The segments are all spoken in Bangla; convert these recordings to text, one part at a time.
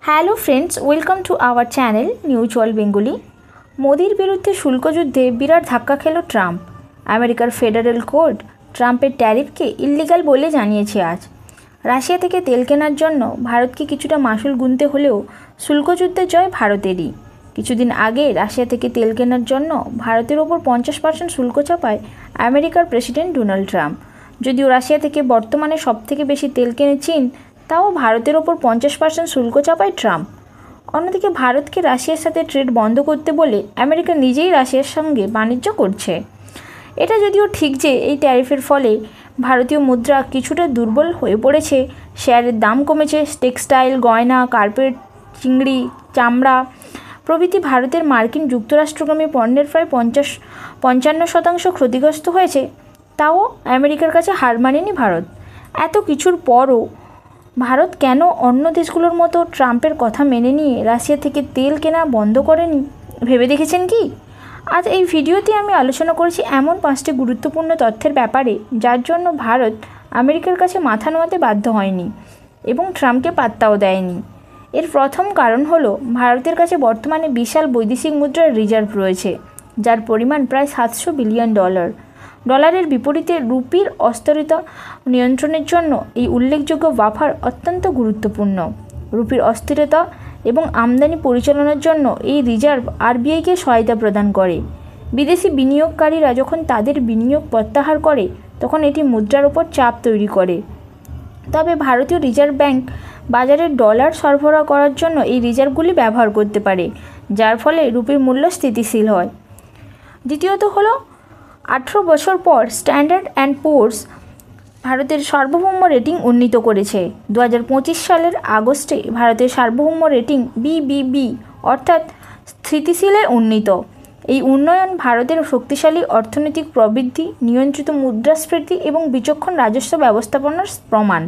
Hello friends, welcome to our channel news world Bengali. মোদির বিরুদ্ধে শুল্ক যুদ্ধে বিরাট ধাক্কা খেল ট্রাম্প। আমেরিকার ফেডারেল কোর্ট ট্রাম্পের ট্যারিফকে ইল্লিগাল বলে জানিয়েছে আজ। রাশিয়া থেকে তেল কেনার জন্য ভারতকে কিছুটা মাশুল গুনতে হলেও শুল্ক যুদ্ধে জয় ভারতেরই। কিছুদিন আগে রাশিয়া থেকে তেল কেনার জন্য ভারতের ওপর 50% শুল্ক চাপায় আমেরিকার প্রেসিডেন্ট ডোনাল্ড ট্রাম্প। যদিও রাশিয়া থেকে বর্তমানে সবথেকে বেশি তেল কেনে চীন, তাও ভারতের ওপর 50% শুল্ক চাপায় ট্রাম্প। অন্যদিকে ভারতকে রাশিয়ার সাথে ট্রেড বন্ধ করতে বলে আমেরিকা নিজেই রাশিয়ার সঙ্গে বাণিজ্য করছে। এটা যদিও ঠিক যে এই ট্যারিফের ফলে ভারতীয় মুদ্রা কিছুটা দুর্বল হয়ে পড়েছে, শেয়ারের দাম কমেছে, টেক্সটাইল, গয়না, কার্পেট, চিংড়ি, চামড়া প্রভৃতি ভারতের মার্কিন যুক্তরাষ্ট্রগামী পণ্যের প্রায় 55% ক্ষতিগ্রস্ত হয়েছে। তাও আমেরিকার কাছে হার মানেনি ভারত। এত কিছুর পরও ভারত কেন অন্য দেশগুলোর মতো ট্রাম্পের কথা মেনে নিয়ে রাশিয়া থেকে তেল কেনা বন্ধ করেনি, ভেবে দেখেছেন কি? আজ এই ভিডিওতে আমি আলোচনা করেছি এমন 5টি গুরুত্বপূর্ণ তথ্যের ব্যাপারে যার জন্য ভারত আমেরিকার কাছে মাথা নোয়াতে বাধ্য হয়নি এবং ট্রাম্পকে পাত্তাও দেয়নি। এর প্রথম কারণ হলো ভারতের কাছে বর্তমানে বিশাল বৈদেশিক মুদ্রার রিজার্ভ রয়েছে, যার পরিমাণ প্রায় $700 বিলিয়ন। ডলারের বিপরীতে রুপির অস্থিরতা নিয়ন্ত্রণের জন্য এই উল্লেখযোগ্য বাফার অত্যন্ত গুরুত্বপূর্ণ। রুপির অস্থিরতা এবং আমদানি পরিচালনার জন্য এই রিজার্ভ আরবিআইকে সহায়তা প্রদান করে। বিদেশি বিনিয়োগকারীরা যখন তাদের বিনিয়োগ প্রত্যাহার করে তখন এটি মুদ্রার ওপর চাপ তৈরি করে। তবে ভারতীয় রিজার্ভ ব্যাংক বাজারে ডলার সরবরাহ করার জন্য এই রিজার্ভগুলি ব্যবহার করতে পারে, যার ফলে রুপির মূল্য স্থিতিশীল হয়। দ্বিতীয়ত হলো 18 বছর পর স্ট্যান্ডার্ড অ্যান্ড পুরস ভারতের সার্বভৌম রেটিং উন্নীত করেছে। 2025 সালের আগস্টে ভারতের সার্বভৌম রেটিং BBB অর্থাৎ স্থিতিশীলে উন্নীত। এই উন্নয়ন ভারতের শক্তিশালী অর্থনৈতিক প্রবৃদ্ধি, নিয়ন্ত্রিত মুদ্রাস্ফীতি এবং বিচক্ষণ রাজস্ব ব্যবস্থাপনার প্রমাণ,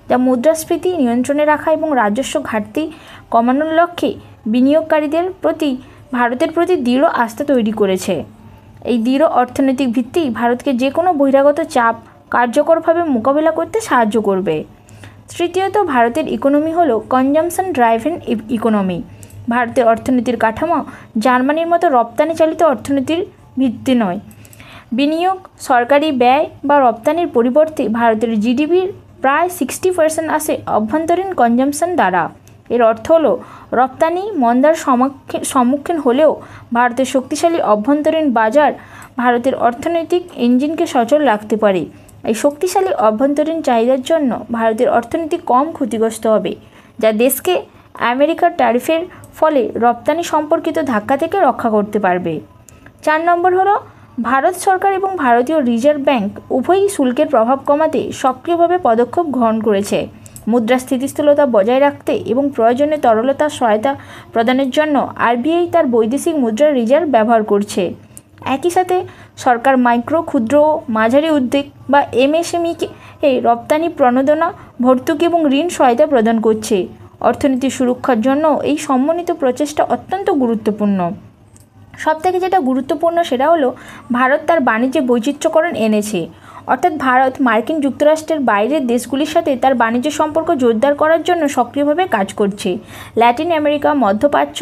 যা মুদ্রাস্ফীতি নিয়ন্ত্রণে রাখা এবং রাজস্ব ঘাটতি কমানোর লক্ষ্যে বিনিয়োগকারীদের প্রতি ভারতের প্রতি দৃঢ় আস্থা তৈরি করেছে। এই দৃঢ় অর্থনৈতিক ভিত্তি ভারতকে যে কোনো বহিরাগত চাপ কার্যকরভাবে মোকাবিলা করতে সাহায্য করবে। তৃতীয়ত, ভারতের ইকোনমি হলো কনজামশন ড্রাইভেন ইকোনমি। ভারতের অর্থনীতির কাঠামো জার্মানির মতো রপ্তানি চালিত অর্থনীতির ভিত্তি নয়। বিনিয়োগ, সরকারি ব্যয় বা রপ্তানির পরিবর্তে ভারতের জিডিপির প্রায় 60% আসে অভ্যন্তরীণ কনজামশন দ্বারা। এর অর্থ হলো রপ্তানি মন্দার সম্মুখীন হলেও ভারতের শক্তিশালী অভ্যন্তরীণ বাজার ভারতের অর্থনৈতিক ইঞ্জিনকে সচল রাখতে পারে। এই শক্তিশালী অভ্যন্তরীণ চাহিদার জন্য ভারতের অর্থনীতি কম ক্ষতিগ্রস্ত হবে, যা দেশকে আমেরিকার ট্যারিফের ফলে রপ্তানি সম্পর্কিত ধাক্কা থেকে রক্ষা করতে পারবে। 4 নম্বর হলো ভারত সরকার এবং ভারতীয় রিজার্ভ ব্যাংক উভয়ই শুল্কের প্রভাব কমাতে সক্রিয়ভাবে পদক্ষেপ গ্রহণ করেছে। মুদ্রা স্থিতিশীলতা বজায় রাখতে এবং প্রয়োজনে তরলতার সহায়তা প্রদানের জন্য আরবিআই তার বৈদেশিক মুদ্রার রিজার্ভ ব্যবহার করছে। একই সাথে সরকার মাইক্রো, ক্ষুদ্র ও মাঝারি উদ্যোগ বা MSME-কে রপ্তানি প্রণোদনা, ভর্তুকি এবং ঋণ সহায়তা প্রদান করছে। অর্থনীতির সুরক্ষার জন্য এই সমন্বিত প্রচেষ্টা অত্যন্ত গুরুত্বপূর্ণ। সবথেকে যেটা গুরুত্বপূর্ণ সেটা হলো ভারত তার বাণিজ্যে বৈচিত্র্যকরণ এনেছে, অর্থাৎ ভারত মার্কিন যুক্তরাষ্ট্রের বাইরের দেশগুলির সাথে তার বাণিজ্য সম্পর্ক জোরদার করার জন্য সক্রিয়ভাবে কাজ করছে। ল্যাটিন আমেরিকা, মধ্যপ্রাচ্য,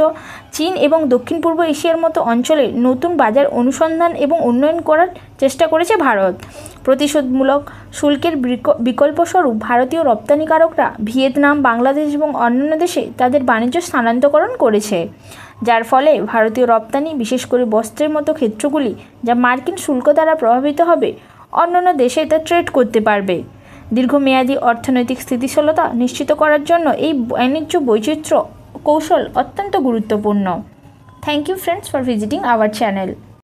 চীন এবং দক্ষিণ পূর্ব এশিয়ার মতো অঞ্চলে নতুন বাজার অনুসন্ধান এবং উন্নয়ন করার চেষ্টা করেছে ভারত। প্রতিশোধমূলক শুল্কের বিকল্পস্বরূপ ভারতীয় রপ্তানিকারকরা ভিয়েতনাম, বাংলাদেশ এবং অন্যান্য দেশে তাদের বাণিজ্য স্থানান্তরকরণ করেছে, যার ফলে ভারতীয় রপ্তানি, বিশেষ করে বস্ত্রের মতো ক্ষেত্রগুলি যা মার্কিন শুল্ক দ্বারা প্রভাবিত হবে, অন্যান্য দেশে তা ট্রেড করতে পারবে। দীর্ঘমেয়াদী অর্থনৈতিক স্থিতিশীলতা নিশ্চিত করার জন্য এই বাণিজ্য বৈচিত্র্য কৌশল অত্যন্ত গুরুত্বপূর্ণ। Thank you friends for visiting our channel.